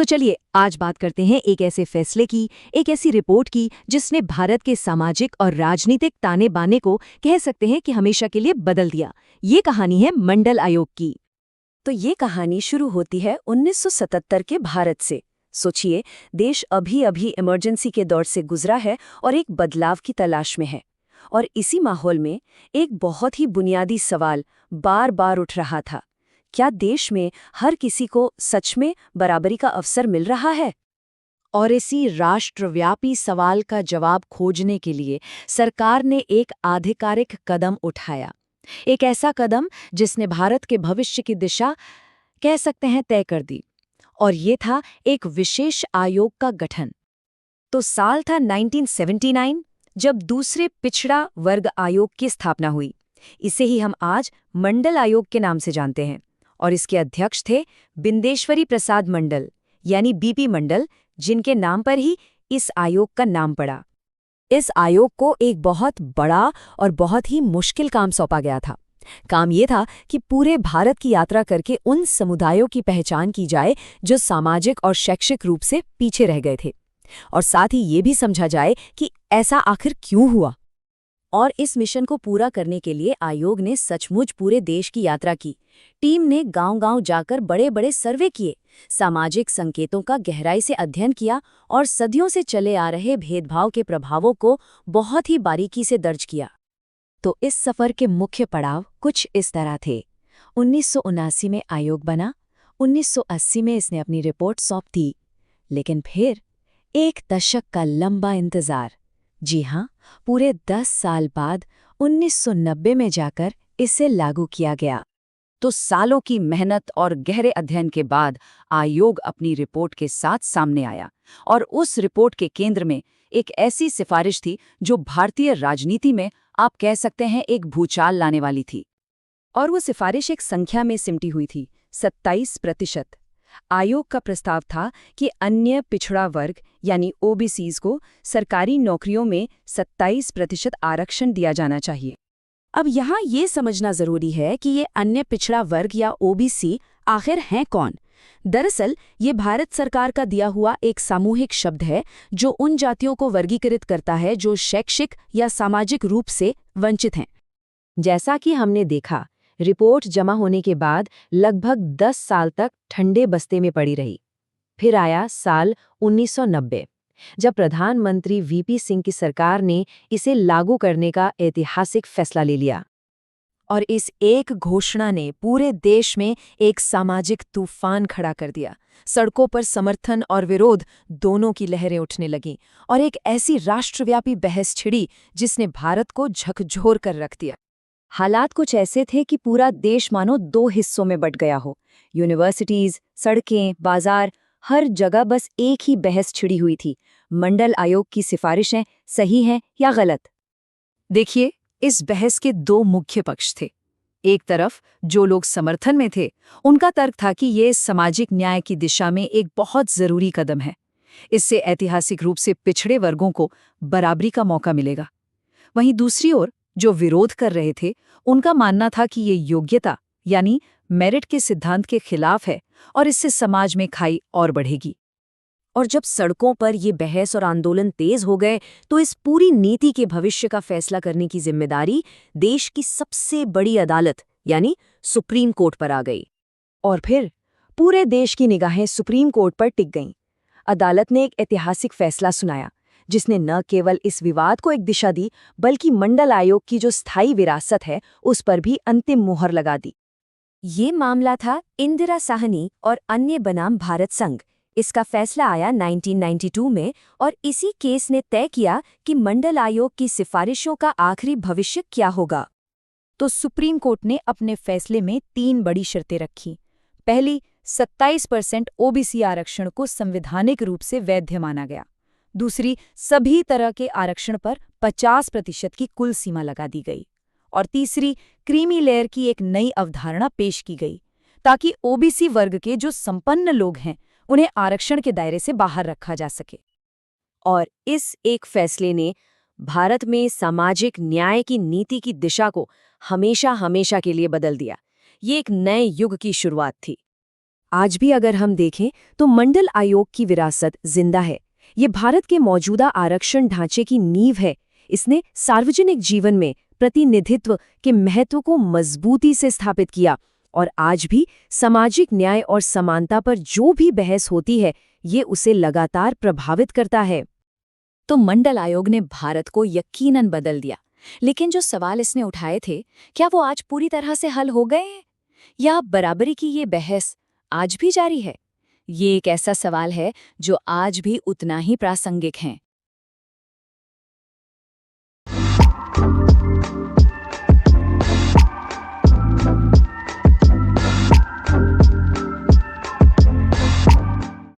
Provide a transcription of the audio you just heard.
तो चलिए आज बात करते हैं एक ऐसे फैसले की, एक ऐसी रिपोर्ट की जिसने भारत के सामाजिक और राजनीतिक ताने बाने को कह सकते हैं कि हमेशा के लिए बदल दिया। ये कहानी है मंडल आयोग की। तो ये कहानी शुरू होती है 1977 के भारत से। सोचिए, देश अभी अभी इमरजेंसी के दौर से गुजरा है और एक बदलाव की तलाश में है। और इसी माहौल में एक बहुत ही बुनियादी सवाल बार बार उठ रहा था, क्या देश में हर किसी को सच में बराबरी का अवसर मिल रहा है? और इसी राष्ट्रव्यापी सवाल का जवाब खोजने के लिए सरकार ने एक आधिकारिक कदम उठाया। एक ऐसा कदम जिसने भारत के भविष्य की दिशा कह सकते हैं तय कर दी। और ये था एक विशेष आयोग का गठन। तो साल था 1979 जब दूसरे पिछड़ा वर्ग आयोग की स्थापना हुई। इसे ही हम आज मंडल आयोग के नाम से जानते हैं। और इसके अध्यक्ष थे बिंदेश्वरी प्रसाद मंडल, यानी बीपी मंडल, जिनके नाम पर ही इस आयोग का नाम पड़ा। इस आयोग को एक बहुत बड़ा और बहुत ही मुश्किल काम सौंपा गया था। काम ये था कि पूरे भारत की यात्रा करके उन समुदायों की पहचान की जाए जो सामाजिक और शैक्षिक रूप से पीछे रह गए थे, और साथ ही ये भी समझा जाए कि ऐसा आखिर क्यों हुआ। और इस मिशन को पूरा करने के लिए आयोग ने सचमुच पूरे देश की यात्रा की। टीम ने गांव-गांव जाकर बड़े-बड़े सर्वे किए, सामाजिक संकेतों का गहराई से अध्ययन किया और सदियों से चले आ रहे भेदभाव के प्रभावों को बहुत ही बारीकी से दर्ज किया। तो इस सफर के मुख्य पड़ाव कुछ इस तरह थे। 1979 में आयोग बना, 1980 में इसने अपनी रिपोर्ट सौंप दी, लेकिन फिर एक दशक का लंबा इंतजार। जी हाँ, पूरे 10 साल बाद 1990 में जाकर इसे लागू किया गया। तो सालों की मेहनत और गहरे अध्ययन के बाद आयोग अपनी रिपोर्ट के साथ सामने आया, और उस रिपोर्ट के केंद्र में एक ऐसी सिफारिश थी जो भारतीय राजनीति में आप कह सकते हैं एक भूचाल लाने वाली थी। और वो सिफारिश एक संख्या में सिमटी हुई थी, 27%। आयोग का प्रस्ताव था कि अन्य पिछड़ा वर्ग यानी ओबीसीज को सरकारी नौकरियों में 27% आरक्षण दिया जाना चाहिए। अब यहाँ ये समझना जरूरी है कि ये अन्य पिछड़ा वर्ग या ओबीसी आखिर हैं कौन। दरअसल ये भारत सरकार का दिया हुआ एक सामूहिक शब्द है जो उन जातियों को वर्गीकृत करता है जो शैक्षिक या सामाजिक रूप से वंचित हैं। जैसा कि हमने देखा, रिपोर्ट जमा होने के बाद लगभग 10 साल तक ठंडे बस्ते में पड़ी रही। फिर आया साल 1990, जब प्रधानमंत्री वीपी सिंह की सरकार ने इसे लागू करने का ऐतिहासिक फैसला ले लिया। और इस एक घोषणा ने पूरे देश में एक सामाजिक तूफान खड़ा कर दिया। सड़कों पर समर्थन और विरोध दोनों की लहरें उठने लगीं, और एक ऐसी राष्ट्रव्यापी बहस छिड़ी जिसने भारत को झकझोर कर रख दिया। हालात कुछ ऐसे थे कि पूरा देश मानो 2 हिस्सों में बंट गया हो। यूनिवर्सिटीज, सड़कें, बाजार, हर जगह बस एक ही बहस छिड़ी हुई थी, मंडल आयोग की सिफारिशें सही हैं या गलत। देखिए, इस बहस के 2 मुख्य पक्ष थे। एक तरफ जो लोग समर्थन में थे, उनका तर्क था कि ये सामाजिक न्याय की दिशा में एक बहुत जरूरी कदम है। इससे ऐतिहासिक रूप से पिछड़े वर्गों को बराबरी का मौका मिलेगा। वहीं दूसरी ओर जो विरोध कर रहे थे, उनका मानना था कि ये योग्यता यानी मेरिट के सिद्धांत के खिलाफ है और इससे समाज में खाई और बढ़ेगी। और जब सड़कों पर ये बहस और आंदोलन तेज हो गए, तो इस पूरी नीति के भविष्य का फैसला करने की जिम्मेदारी देश की सबसे बड़ी अदालत यानी सुप्रीम कोर्ट पर आ गई। और फिर पूरे देश की निगाहें सुप्रीम कोर्ट पर टिक गईं। अदालत ने एक ऐतिहासिक फैसला सुनाया, जिसने न केवल इस विवाद को एक दिशा दी, बल्कि मंडल आयोग की जो स्थायी विरासत है, उस पर भी अंतिम मुहर लगा दी। ये मामला था इंदिरा साहनी और अन्य बनाम भारत संघ। इसका फैसला आया 1992 में, और इसी केस ने तय किया कि मंडल आयोग की सिफारिशों का आखिरी भविष्य क्या होगा। तो सुप्रीम कोर्ट ने अपने फैसले में 3 बड़ी शर्तें रखी। पहली, 27% ओबीसी आरक्षण को संवैधानिक रूप से वैध माना गया। दूसरी, सभी तरह के आरक्षण पर 50% की कुल सीमा लगा दी गई। और तीसरी, क्रीमी लेयर की एक नई अवधारणा पेश की गई, ताकि ओबीसी वर्ग के जो संपन्न लोग हैं, उन्हें आरक्षण के दायरे से बाहर रखा जा सके। और इस एक फैसले ने भारत में सामाजिक न्याय की नीति की दिशा को हमेशा हमेशा के लिए बदल दिया। ये एक नए युग की शुरुआत थी। आज भी अगर हम देखें तो मंडल आयोग की विरासत जिंदा है। ये भारत के मौजूदा आरक्षण ढांचे की नींव है। इसने सार्वजनिक जीवन में प्रतिनिधित्व के महत्व को मजबूती से स्थापित किया और आज भी सामाजिक न्याय और समानता पर जो भी बहस होती है, ये उसे लगातार प्रभावित करता है। तो मंडल आयोग ने भारत को यकीनन बदल दिया, लेकिन जो सवाल इसने उठाए थे, क्या वो आज पूरी तरह से हल हो गए हैं? या बराबरी की ये बहस आज भी जारी है? ये एक ऐसा सवाल है जो आज भी उतना ही प्रासंगिक है।